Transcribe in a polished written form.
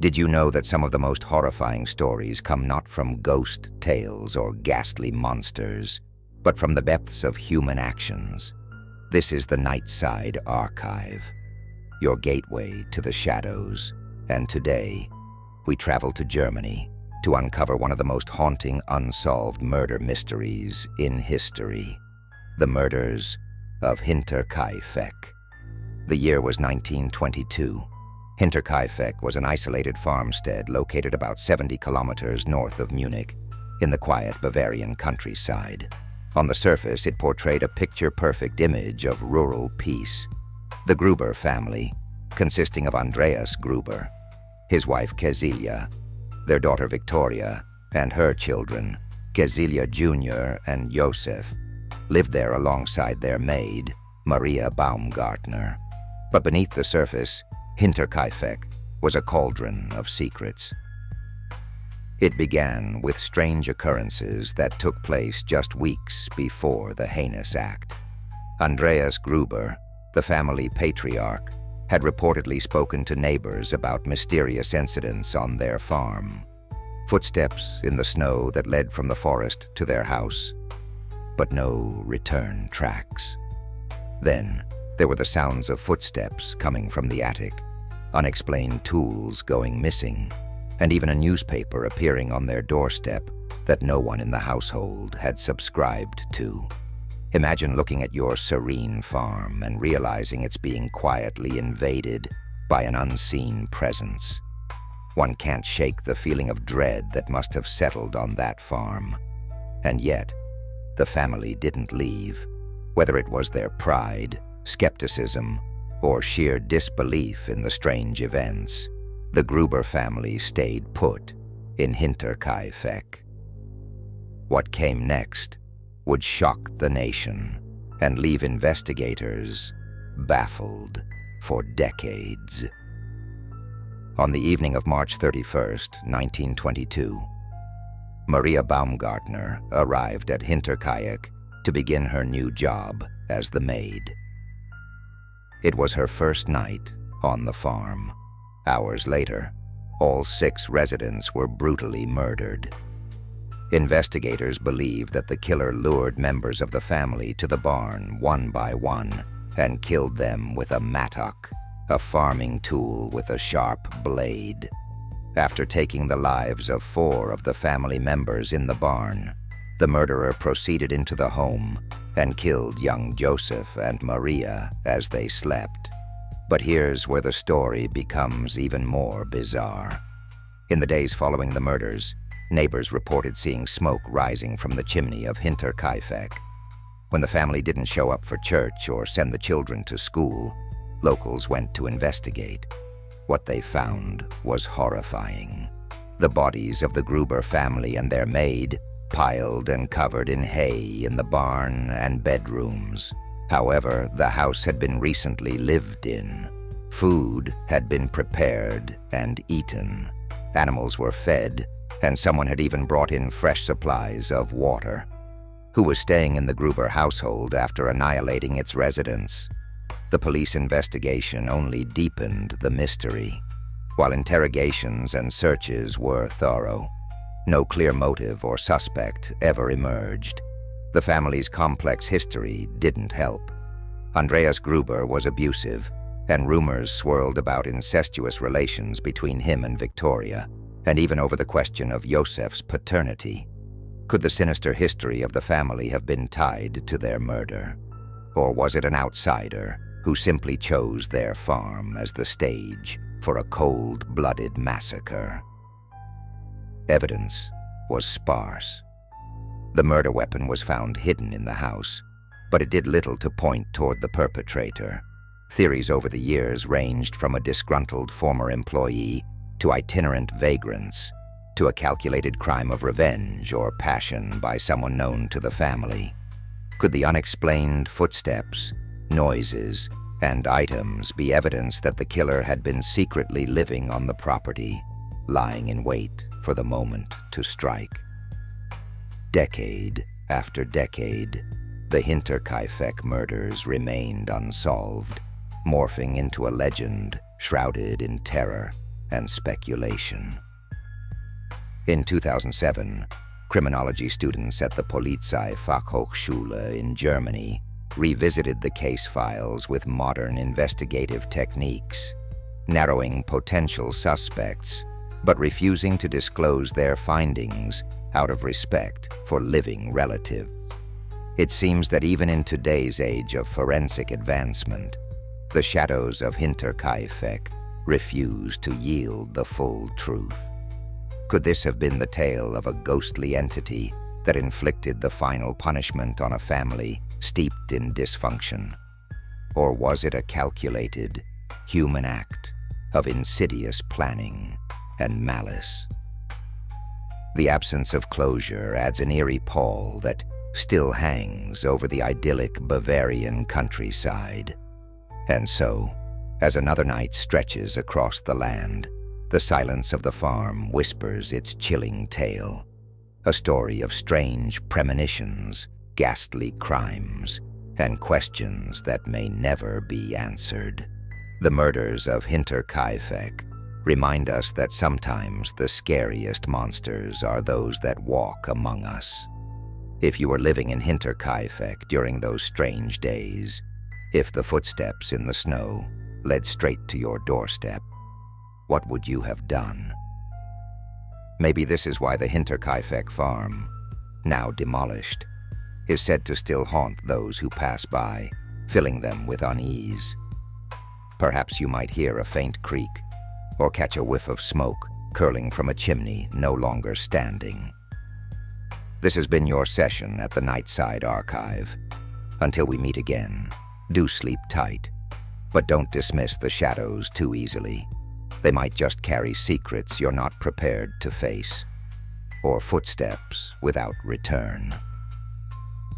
Did you know that some of the most horrifying stories come not from ghost tales or ghastly monsters, but from the depths of human actions? This is the Nightside Archive, your gateway to the shadows. And today, we travel to Germany to uncover one of the most haunting unsolved murder mysteries in history: the murders of Hinterkaifeck. The year was 1922. Hinterkaifeck was an isolated farmstead located about 70 kilometers north of Munich, in the quiet Bavarian countryside. On the surface, it portrayed a picture-perfect image of rural peace. The Gruber family, consisting of Andreas Gruber, his wife Cecilia, their daughter Victoria, and her children, Cecilia Jr. and Joseph, lived there alongside their maid, Maria Baumgartner. But beneath the surface, Hinterkaifeck was a cauldron of secrets. It began with strange occurrences that took place just weeks before the heinous act. Andreas Gruber, the family patriarch, had reportedly spoken to neighbors about mysterious incidents on their farm. Footsteps in the snow that led from the forest to their house, but no return tracks. Then, there were the sounds of footsteps coming from the attic, unexplained tools going missing, and even a newspaper appearing on their doorstep that no one in the household had subscribed to. Imagine looking at your serene farm and realizing it's being quietly invaded by an unseen presence. One can't shake the feeling of dread that must have settled on that farm. And yet, the family didn't leave. Whether it was their pride, skepticism, or sheer disbelief in the strange events, the Gruber family stayed put in Hinterkaifeck. What came next would shock the nation and leave investigators baffled for decades. On the evening of March 31st, 1922, Maria Baumgartner arrived at Hinterkaifeck to begin her new job as the maid. It was her first night on the farm. Hours later, all 6 residents were brutally murdered. Investigators believe that the killer lured members of the family to the barn one by one and killed them with a mattock, a farming tool with a sharp blade. After taking the lives of 4 of the family members in the barn, the murderer proceeded into the home and killed young Joseph and Maria as they slept. But here's where the story becomes even more bizarre. In the days following the murders, neighbors reported seeing smoke rising from the chimney of Hinterkaifeck. When the family didn't show up for church or send the children to school, locals went to investigate. What they found was horrifying. The bodies of the Gruber family and their maid piled and covered in hay in the barn and bedrooms. However, the house had been recently lived in. Food had been prepared and eaten. Animals were fed, and someone had even brought in fresh supplies of water. Who was staying in the Gruber household after annihilating its residents? The police investigation only deepened the mystery. While interrogations and searches were thorough, no clear motive or suspect ever emerged. The family's complex history didn't help. Andreas Gruber was abusive, and rumors swirled about incestuous relations between him and Victoria, and even over the question of Josef's paternity. Could the sinister history of the family have been tied to their murder? Or was it an outsider who simply chose their farm as the stage for a cold-blooded massacre? Evidence was sparse. The murder weapon was found hidden in the house, but it did little to point toward the perpetrator. Theories over the years ranged from a disgruntled former employee to itinerant vagrants, to a calculated crime of revenge or passion by someone known to the family. Could the unexplained footsteps, noises, and items be evidence that the killer had been secretly living on the property, lying in wait for the moment to strike? Decade after decade, the Hinterkaifeck murders remained unsolved, morphing into a legend shrouded in terror and speculation. In 2007, criminology students at the Polizeifachhochschule in Germany revisited the case files with modern investigative techniques, narrowing potential suspects, but refusing to disclose their findings out of respect for living relatives. It seems that even in today's age of forensic advancement, the shadows of Hinterkaifeck refuse to yield the full truth. Could this have been the tale of a ghostly entity that inflicted the final punishment on a family steeped in dysfunction? Or was it a calculated, human act of insidious planning and malice? The absence of closure adds an eerie pall that still hangs over the idyllic Bavarian countryside. And so, as another night stretches across the land, the silence of the farm whispers its chilling tale, a story of strange premonitions, ghastly crimes, and questions that may never be answered. The murders of Hinterkaifeck remind us that sometimes the scariest monsters are those that walk among us. If you were living in Hinterkaifeck during those strange days, if the footsteps in the snow led straight to your doorstep, what would you have done? Maybe this is why the Hinterkaifeck farm, now demolished, is said to still haunt those who pass by, filling them with unease. Perhaps you might hear a faint creak or catch a whiff of smoke curling from a chimney no longer standing. This has been your session at the Nightside Archive. Until we meet again, do sleep tight, but don't dismiss the shadows too easily. They might just carry secrets you're not prepared to face, or footsteps without return.